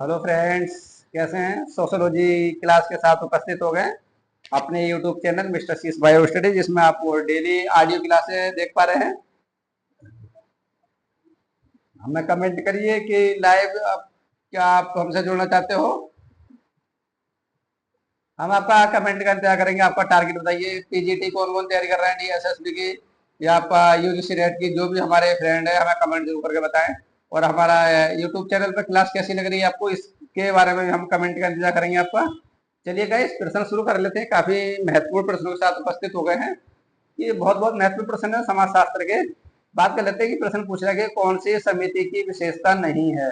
Hello friends, कैसे हैं? Sociology class के साथ उपस्थित हो गए अपने यूट्यूब चैनल मिस्टर शीस बायो स्टडी, जिसमें आप डेली ऑडियो क्लासेस देख पा रहे हैं। हमें कमेंट करिए कि लाइव क्या आप हमसे जुड़ना चाहते हो। हम आपका कमेंट कर दिया करेंगे। आपका टारगेट बताइए, पीजीटी कौन कौन तैयारी कर रहे हैं, डीएसएसबी की या आपका यूजीसी नेट की। जो भी हमारे फ्रेंड है हमें कमेंट जरूर करके बताएं। और हमारा यूट्यूब चैनल पर क्लास कैसी लग रही है आपको, इसके बारे में भी हम कमेंट कर दिया करेंगे आपका। चलिए गाइस, प्रश्न शुरू कर लेते हैं। काफी महत्वपूर्ण प्रश्नों के साथ उपस्थित हो गए हैं। ये बहुत बहुत महत्वपूर्ण प्रश्न है समाज शास्त्र के। बात कर लेते हैं कि प्रश्न पूछ रहा है कि कौन सी समिति की विशेषता नहीं है।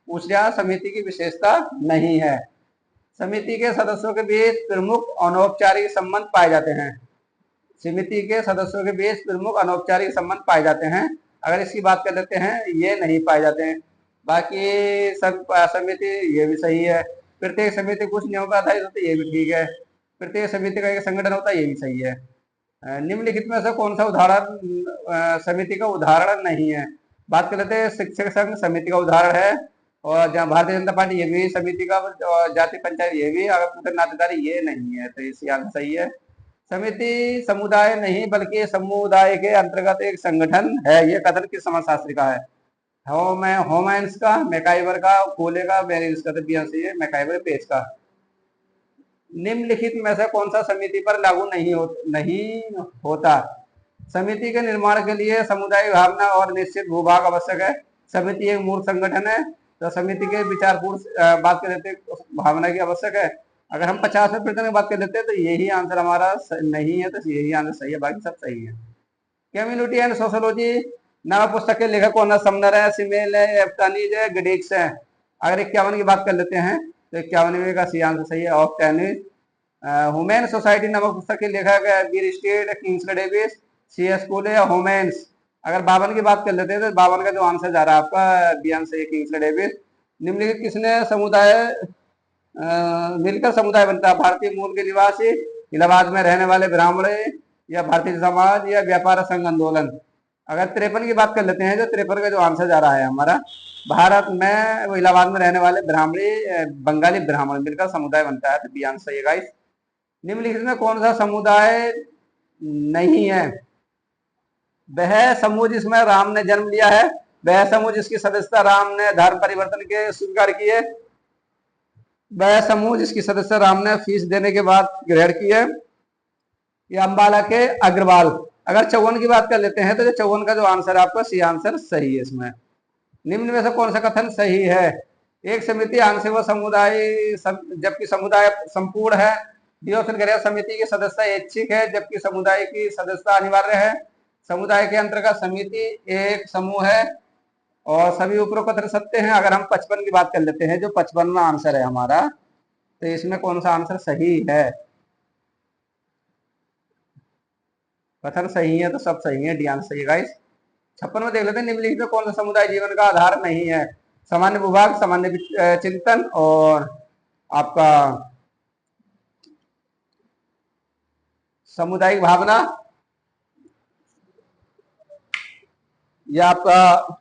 पूछ रहा समिति की विशेषता नहीं है। समिति के सदस्यों के बीच प्रमुख अनौपचारिक संबंध पाए जाते हैं। समिति के सदस्यों के बीच प्रमुख अनौपचारिक संबंध पाए जाते हैं। अगर इसकी बात कर लेते हैं, ये नहीं पाए जाते हैं। बाकी सब समिति, ये भी सही है। प्रत्येक समिति कुछ नियमों पर आधारित होती है, ये भी ठीक है। प्रत्येक समिति का एक संगठन होता है, ये भी सही है। निम्नलिखित में से कौन सा उदाहरण समिति का उदाहरण नहीं है। बात कर लेते हैं, शिक्षक संघ समिति का उदाहरण है। और जहाँ भारतीय जनता पार्टी, ये भी समिति का। और जाति पंचायत, ये भी। अगर नातेदारी, ये नहीं है, तो इसकी आंसर सही है। समिति समुदाय नहीं बल्कि समुदाय के अंतर्गत एक संगठन है, ये कथन किस समाजशास्त्री का है? होमैन्स का, मैकाइवर का, कोले का, बेरिल्स का। तो बी आंसर है मैकाइवर, पेज का। निम्नलिखित में से कौन सा समिति पर लागू नहीं होता? समिति के निर्माण के लिए समुदाय भावना और निश्चित भूभाग आवश्यक है। समिति एक मूल संगठन है, तो समिति के विचारपूर्ण बात कर लेते भावना की आवश्यक है। अगर हम 50% की बात कर लेते हैं तो यही आंसर हमारा नहीं है, तो यही आंसर सही है, बाकी सब सही है। कम्युनिटी एंड सोशोलॉजी नामक पुस्तक के लेखक कौन है? समनर है, सिमेल है, एफ्टानीज है, गडिक्स है। अगर 51 की बात कर लेते हैं तो 51 का सी आंसर सही है, ऑफ्टैनिज। ह्यूमन सोसाइटी नामक पुस्तक के लेखक है Bierstedt, Kingsley Davis, C S Cole या ह्यूमेन्स। अगर 52 की बात कर लेते हैं तो 52 का जो आंसर जा रहा है आपका बी आंसर है, किंग्सले डेविस। निम्नलिखित किसने समुदाय मिलकर समुदाय बनता है? भारतीय मूल के निवासी, इलाहाबाद में रहने वाले ब्राह्मण, या भारतीय समाज, या व्यापार संघ आंदोलन। अगर 53 की बात कर लेते हैं, जो 53 का जो आंसर जा रहा है हमारा, भारत में वो इलाहाबाद में रहने वाले ब्राह्मणी बंगाली ब्राह्मण मिलकर समुदाय बनता है, तो बी आंसर है गाइस। निम्नलिखित में कौन सा समुदाय नहीं है? वह समूह जिसमें राम ने जन्म लिया है, वह समूह जिसकी सदस्यता राम ने धर्म परिवर्तन के स्वीकार की है, वह समूह जिसकी सदस्यता राम ने फीस देने के बाद ग्रहण की है, या अम्बाला के अग्रवाल। अगर 54 की बात कर लेते हैं तो 54 का जो आंसर है आपका सी आंसर सही है इसमें। निम्न में से कौन सा कथन सही है? एक समिति आंशिक व समुदाय जबकि समुदाय संपूर्ण है। डी ऑप्शन करेगा समिति की सदस्यता ऐच्छिक है जबकि समुदाय की सदस्यता अनिवार्य है। समुदाय के अंतर्गत समिति एक समूह है और सभी उपरोक्त कथन सत्य हैं। अगर हम 55 की बात कर लेते हैं, जो 55वां आंसर है हमारा, तो इसमें कौन सा आंसर सही है? कथन सही है तो सब सही है, डी आंसर सही है गाइस। 56 में देख लेते हैं, निम्नलिखित में कौन सा समुदाय जीवन का आधार नहीं है? सामान्य भूभाग, सामान्य चिंतन, और आपका सामुदायिक भावना, या आपका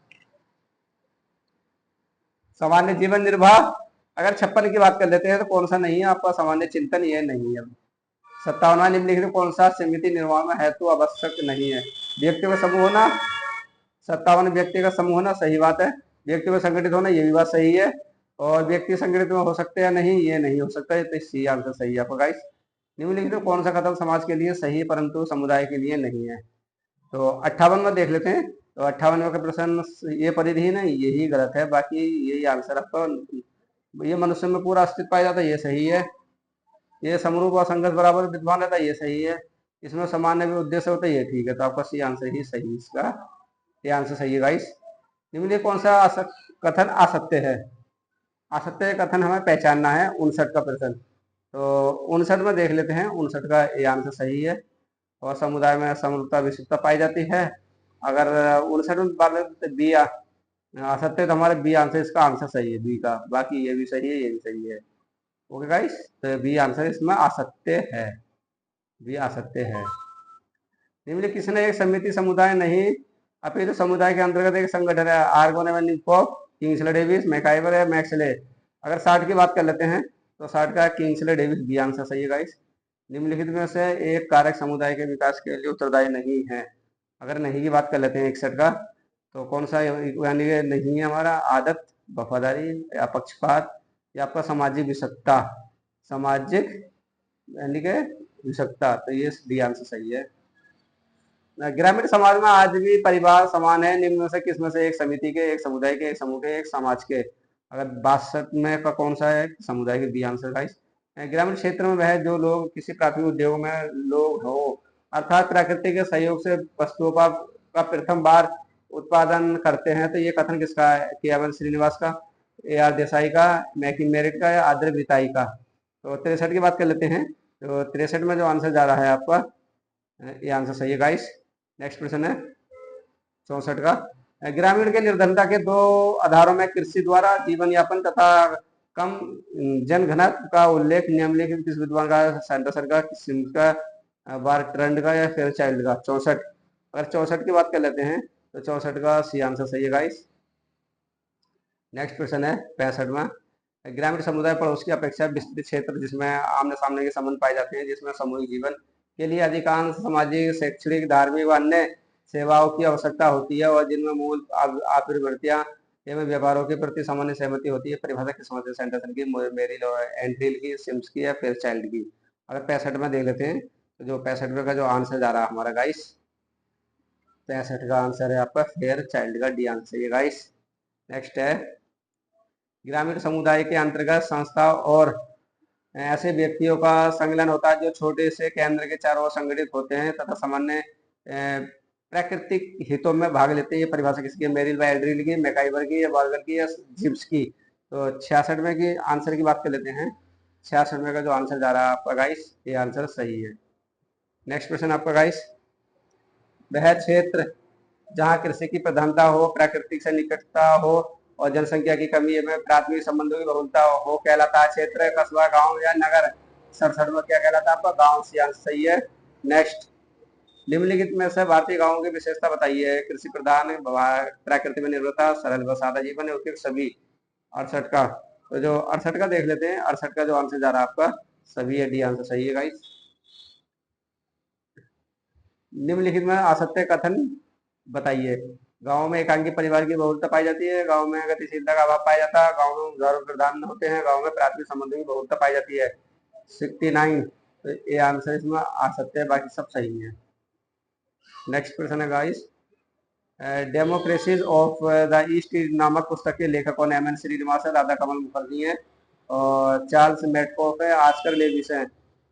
सामान्य जीवन निर्वाह। अगर 56 की बात कर लेते हैं तो कौन सा नहीं है आपका? सामान्य चिंतन, ये नहीं है। 57वां, निम्नलिखित में कौन सा समिति निर्माण में हेतु आवश्यक नहीं है? व्यक्तियों का समूह होना। 57 व्यक्ति का समूह होना, सही बात है। व्यक्ति को संगठित होना, ये भी बात सही है। और व्यक्ति संगठित में हो सकते हैं नहीं, ये नहीं हो सकता है, तो सी आंसर सही है आपका गाइस। निम्नलिखित में कौन सा कथन समाज के लिए सही है परंतु समुदाय के लिए नहीं है? तो 58 में देख लेते हैं। तो 58 का प्रश्न, ये परिधि नहीं, यही गलत है, बाकी यही आंसर आपका। ये मनुष्य में पूरा अस्तित्व पाया जाता है, ये सही है। ये समरूप और संघर्ष बराबर विद्वान रहता है, ये सही है। इसमें सामान्य भी उद्देश्य होता है, ये ठीक है। तो आपका सी आंसर ही सही इसका, ये आंसर सही है गाइस। निम्नलिखित कौन सा कथन असत्य है? असत्य कथन हमें पहचानना है। 59 का प्रश्न, तो 59 में देख लेते हैं। 59 का ये आंसर सही है। और समुदाय में समरूपता विषुवता पाई जाती है। अगर 59 में बात करें तो बी असत्य, तो हमारे बी आंसर इसका आंसर सही है, बी का। बाकी ये भी सही है, ये भी सही है। ओके गाइस, तो बी आंसर इसमें असत्य है, बी असत्य है। निम्नलिखित किसने एक समिति समुदाय नहीं अपितु समुदाय के अंतर्गत एक संगठन है? आर्गोन, किंग्सले डेविस, मैकाइवर है, मैक्सले। अगर 60 की बात कर लेते हैं तो 60 का किंग्सले डेविस, बी आंसर सही है गाइस। निम्नलिखित में से एक कारक समुदाय के विकास के लिए उत्तरदायी नहीं है। अगर नहीं की बात कर लेते हैं 61 का, तो कौन सा यानी कि नहीं है हमारा? आदत, वफादारी या पक्षपात या आपका सामाजिक विषमता, सामाजिक यानी कि विषमता, तो ये डी आंसर सही है। ग्रामीण समाज में आज भी परिवार समान है, निम्न में से किसमें से? एक समिति के, एक समुदाय के, एक समूह के, एक समाज के। अगर 62 में का कौन सा है? समुदाय के, बी आंसर गाइस। ग्रामीण क्षेत्र में वह जो लोग किसी प्राथमिक उद्योग में लोग हो, अर्थात प्रकृति के सहयोग से वस्तुओं का प्रथम बार उत्पादन करते हैं, तो ये कथन किसका है? केवल श्रीनिवास का, ए आर देसाई का, मैकिंग मेरिट का या आदर बिताई का? तो 63 की बात कर लेते हैं। तो 63 में जो आंसर जा रहा है आपका, ये आंसर सही है गाइस। नेक्स्ट प्रश्न है 64 का। ग्रामीण के निर्धनता के दो आधारों में कृषि द्वारा जीवन यापन तथा कम जनघनत्व का उल्लेख निम्नलिखित किस विद्वान का? सैंडरसन का, सिम्स का, बार्ट्रैंड का या फिर चाइल्ड का? 64। अगर 64 की बात कर लेते हैं तो 64 का सी आंसर सही है गाइस। नेक्स्ट क्वेश्चन है 65 में। ग्रामीण समुदाय पड़ोस की अपेक्षा विस्तृत क्षेत्र जिसमें आमने सामने के संबंध पाए जाते हैं, जिसमें सामूहिक जीवन के लिए अधिकांश सामाजिक, शैक्षणिक, धार्मिक व अन्य सेवाओं की आवश्यकता होती है और जिनमें मूल आप्रवृत्तियां एवं व्यवहारों के प्रति सामान्य सहमति होती है। परिभाषा किस मत? सैंडरसन की, मेरिल और एंड्रिल की, सिम्स की या फिर चाइल्ड की? अगर 65 में देख लेते हैं तो जो 65 में का जो आंसर जा रहा है हमारा गाइस, 65 का आंसर है आपका फेयर चाइल्ड का, डी आंसर है गाइस। नेक्स्ट है ग्रामीण समुदाय के अंतर्गत संस्था और ऐसे व्यक्तियों का संकलन होता है जो छोटे से केंद्र के चारों ओर संगठित होते हैं तथा सामान्य प्राकृतिक हितों में भाग लेते हैं। ये परिभाषा किसकी है? मेरिल, एल्ड्रिल की, मैकाइवर की या बर्गर की या जिब्स की? तो 66 में की आंसर की बात कर लेते हैं। 66 में का जो आंसर जा रहा है आपका गाइस, ये आंसर सही है। नेक्स्ट क्वेश्चन आपका गाइस, वह क्षेत्र जहाँ कृषि की प्रधानता हो, प्राकृतिक से निकटता हो और जनसंख्या की कमी में प्राथमिक संबंधों की बहुलता हो कहलाता है क्षेत्र, कस्बा, गांव या नगर? 67 में क्या कहलाता है आपका? गांव, सी आंसर सही है। नेक्स्ट, निम्नलिखित में से भारतीय गांवों की विशेषता बताइए। कृषि प्रधान, प्रकृति में निर्भरता, सरल व सादा जीवन है, उपयुक्त सभी। 68 का, तो जो 68 का देख लेते हैं। 68 का जो आंसर जा रहा है आपका सभी है, डी आंसर सही है गाइस। निम्नलिखित में असत्य कथन बताइए। गांव में एकांकी परिवार की बहुलता पाई जाती है, गांव में गतिशीलता का अभाव पाया जाता है, गांव में उदाहरण प्रधान होते हैं, गांव में प्राथमिक संबंधों की बहुलता पाई जाती है। 69, तो ये आंसर इसमें असत्य है, बाकी सब सही है। नेक्स्ट क्वेश्चन है guys, democracies of the east नामक पुस्तक के लेखक कौन? एम एन श्रीनिवास है, राधा कमल मुखर्जी है और चार्ल्स मेटकॉफ है, ऑस्कर लेविस है।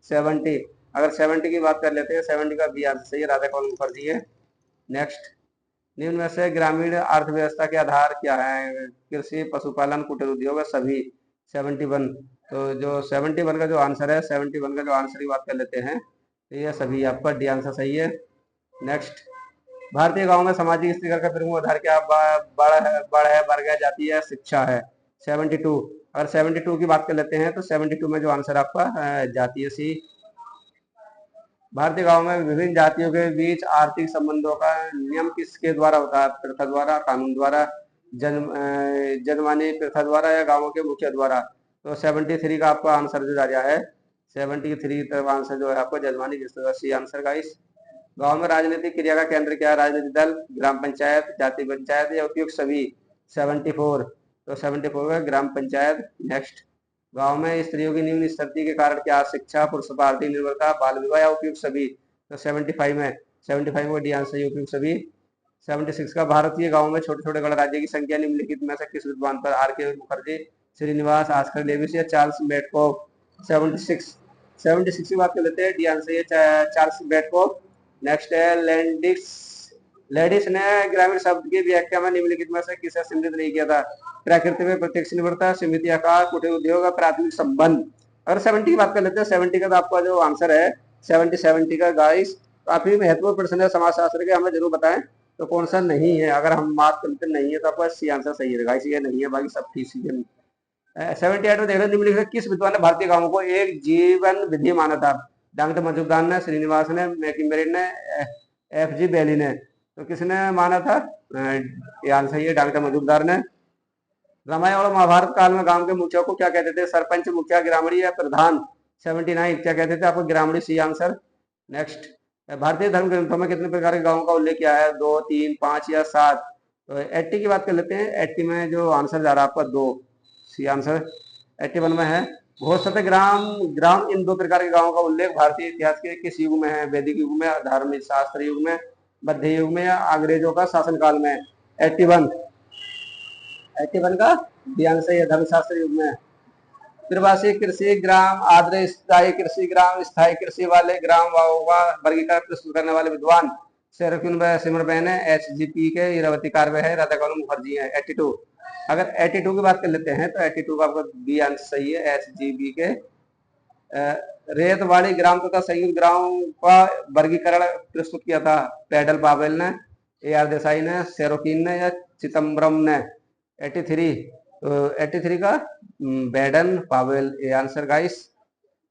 70, अगर 70 की बात कर लेते हैं, 70 का बी आंसर सही है, राधा कमल मुखर्जी है। नेक्स्ट, निम्न में से ग्रामीण अर्थव्यवस्था के आधार क्या है? कृषि, पशुपालन, कुटीर उद्योग, सभी। 71, तो जो 71 का जो आंसर है, 71 का जो आंसर की बात कर लेते हैं तो ये सभी आपका डी आंसर सही है। नेक्स्ट, भारतीय गांव में सामाजिक स्थिति का प्रमुख आधार क्या? बड़ है, वर्ग है, जाति है, शिक्षा है। 72, अगर 72 की बात कर लेते हैं तो 72 में जो आंसर आपका जातीय, सी। भारतीय गांव में विभिन्न जातियों के बीच आर्थिक संबंधों का नियम किसके द्वारा होता है? प्रथा द्वारा, कानून द्वारा, जन्मानी प्रथा द्वारा या गांवों के मुखिया द्वारा? तो 73 का आपका आंसर जो जा रहा है, 73 का आंसर जो है आपका जन्मानी प्रथा, सी आंसर का। इस गांव में राजनीतिक क्रिया का केंद्र क्या है? राजनीतिक दल, ग्राम पंचायत, जाति पंचायत या उपयुक्त सभी? 74, तो 74 का ग्राम पंचायत। नेक्स्ट, गांव में स्त्रियों की निम्न स्थिति के कारण क्या? शिक्षा, पुरुष पर आर्थिक निर्भरता, बाल विवाह या उपयुक्त सभी? तो 75 में, 75 में डी आंसर उपयुक्त सभी। 76 का, भारतीय गांव में छोटे छोटे गणराज्य की संख्या निम्नलिखित में से किस विद्वान पर? आर के मुखर्जी, श्रीनिवास, ऑस्कर लेविस या चार्ल्स मेटकॉफ? 76, 76 की बात कर लेते हैं, डी आंसर ये चार्ल्स मेटकॉफ। नेक्स्ट है लेडिस ने ग्रामीण शब्द की व्याख्या में निम्नलिखित में से किसे सम्मिलित नहीं किया था? प्रकृति में प्रत्यक्ष निर्भरता, सीमित आकार, कुटीर उद्योग, प्राथमिक संबंध। अगर 70 की बात कर लेते हैं, 70 का तो आपका जो आंसर है 70 का गाइस काफी महत्वपूर्ण प्रश्न है समाजशास्त्र के, हमें जरूर बताएं तो कौन सा नहीं है। अगर हम बात करते नहीं है तो आपका सी आंसर सही है गाइस, ये नहीं है, बाकी सब ठीक है। 78 में देख रहे निम्नलिखित किस विद्वान ने भारतीय गांवों को एक जीवन विधि माना था? डॉक्टर मजुमदार ने, श्रीनिवास ने, मैकिंबेरी ने, एफ जी बेली ने? तो किसने माना था? ये आंसर ये डॉक्टर मजुमदार ने। रामायण और महाभारत काल में गांव के मुखिया को क्या कहते थे? सरपंच, मुखिया, ग्रामीण या प्रधान? 79 क्या कहते थे आपको? ग्रामीण, सी आंसर। नेक्स्ट, भारतीय धर्म ग्रंथों में कितने प्रकार के गांवों का उल्लेख किया है? 2, 3, 5 या 7? तो 80 की बात कर लेते हैं। 80 में जो आंसर जा रहा है आपका 2, सी आंसर। 81 में है घोष, सत्यग्राम, ग्राम, इन 2 प्रकार के गांवों का उल्लेख भारतीय इतिहास के किस युग में है? वैदिक युग में, धार्मिक शास्त्र युग में, मध्य युग में या अंग्रेजों का शासनकाल में? 81 का ध्यान से, धर्मशास्त्र युग में। त्रिभाषी कृषि ग्राम, आद्र स्थायी कृषि ग्राम, स्थायी कृषि वाले ग्राम का वर्गीकरण प्रस्तुत करने वाले विद्वान? सिमरबेन है, HGP के इरावती कार्य है, राधा कमल मुखर्जी है। 82 अगर 82 की बात कर लेते हैं तो 82 का आपका बी आंसर सही है, HGB के। रेतवाड़ी ग्राम तथा संयुक्त ग्राम का वर्गीकरण प्रस्तुत किया था? पैडल पावेल ने, AR देसाई ने, सेरोकिन ने या चिदम्बरम ने? 83 तो 83 का Baden Powell, A answer guys.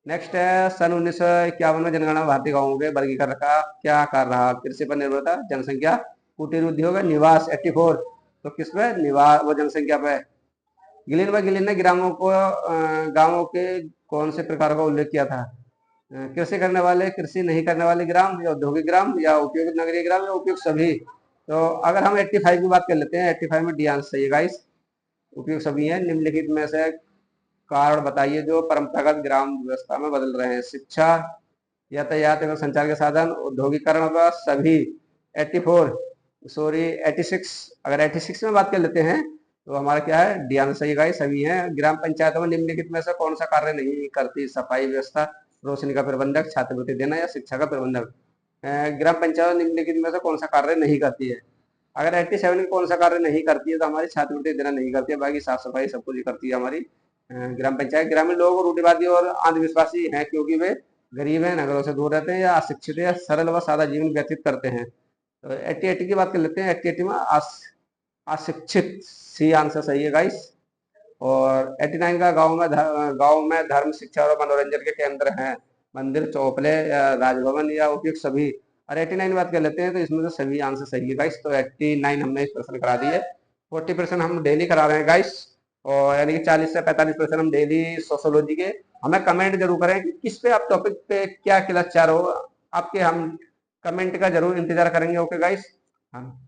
Next है सन 1951 में जनगणना भारतीय गांवों के वर्गीकरण का क्या कर रहा? कृषि पर निर्भरता, जनसंख्या, कुटीर उद्योग, निवास? 84 तो किस पे? निवास, वो जनसंख्या पे। गिलिन ने ग्रामों को गांवों के कौन से प्रकार का उल्लेख किया था? कृषि करने वाले, कृषि नहीं करने वाले ग्राम, या औद्योगिक ग्राम, या उपयोगित नगरीय ग्राम, या उपयुक्त सभी? तो अगर हम 85 की बात कर लेते हैं, 85 में डी आंसर सही है गाइस, उपयुक्त सभी है। निम्नलिखित में से कारण बताइए जो परंपरागत ग्राम व्यवस्था में बदल रहे हैं? शिक्षा, यातायात एवं संचार के साधन, औद्योगिकरण व सभी? 86 अगर 86 में बात कर लेते हैं तो हमारा क्या है? डी आंसर सही गाइस, सभी है। ग्राम पंचायतों में निम्नलिखित में से कौन सा कार्य नहीं करती? सफाई व्यवस्था, रोशनी का प्रबंधक, छात्रवृत्ति देना या शिक्षा का प्रबंधक? ग्राम पंचायत निम्नलिखित में से कौन सा कार्य नहीं करती है? अगर 87 में कौन सा कार्य नहीं करती है तो हमारी छात्रवृत्ति देना नहीं करती है, बाकी साफ सफाई सब कुछ करती है हमारी ग्राम पंचायत। ग्रामीण लोग रूढ़िवादी और अंधविश्वासी हैं क्योंकि वे गरीब हैं, नगरों से दूर रहते हैं, या अशिक्षित या सरल व सादा जीवन व्यतीत करते हैं? तो 88 की बात कर लेते हैं। 88 में अशिक्षित, सी आंसर सही है गाइस। और 89 का गांव में धर्म, शिक्षा और मनोरंजन के केंद्र हैं? मंदिर, चौपले, राजभवन, या उपयुक्त सभी? और 89 बात कर लेते हैं तो इसमें से सभी आंसर सही है गाइस। तो 89 हमने इस प्रश्न करा दिए। 40% हम डेली करा रहे हैं गाइस, और यानी कि 40 से 45% हम डेली सोशोलॉजी के। हमें कमेंट जरूर करें कि किस पे आप टॉपिक पे क्या क्लास चाह रहे हो, आपके हम कमेंट का जरूर इंतजार करेंगे। ओके गाइस, हाँ,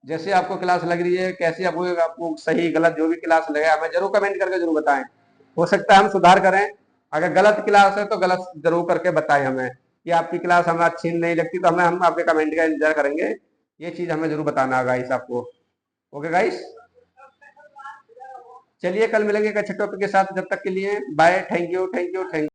जैसे आपको क्लास लग रही है, कैसी आपको सही गलत जो भी क्लास लगे हमें जरूर कमेंट करके जरूर बताएं। हो सकता है हम सुधार करें। अगर गलत क्लास है तो गलत जरूर करके बताएं हमें कि आपकी क्लास हमें अच्छी नहीं लगती, तो हम आपके कमेंट का इंतजार करेंगे। ये चीज हमें जरूर बताना है गाइस आपको। ओके गाइस, चलिए कल मिलेंगे एक अच्छे टॉपिक के साथ। जब तक के लिए bye, thank you, thank you, thank you.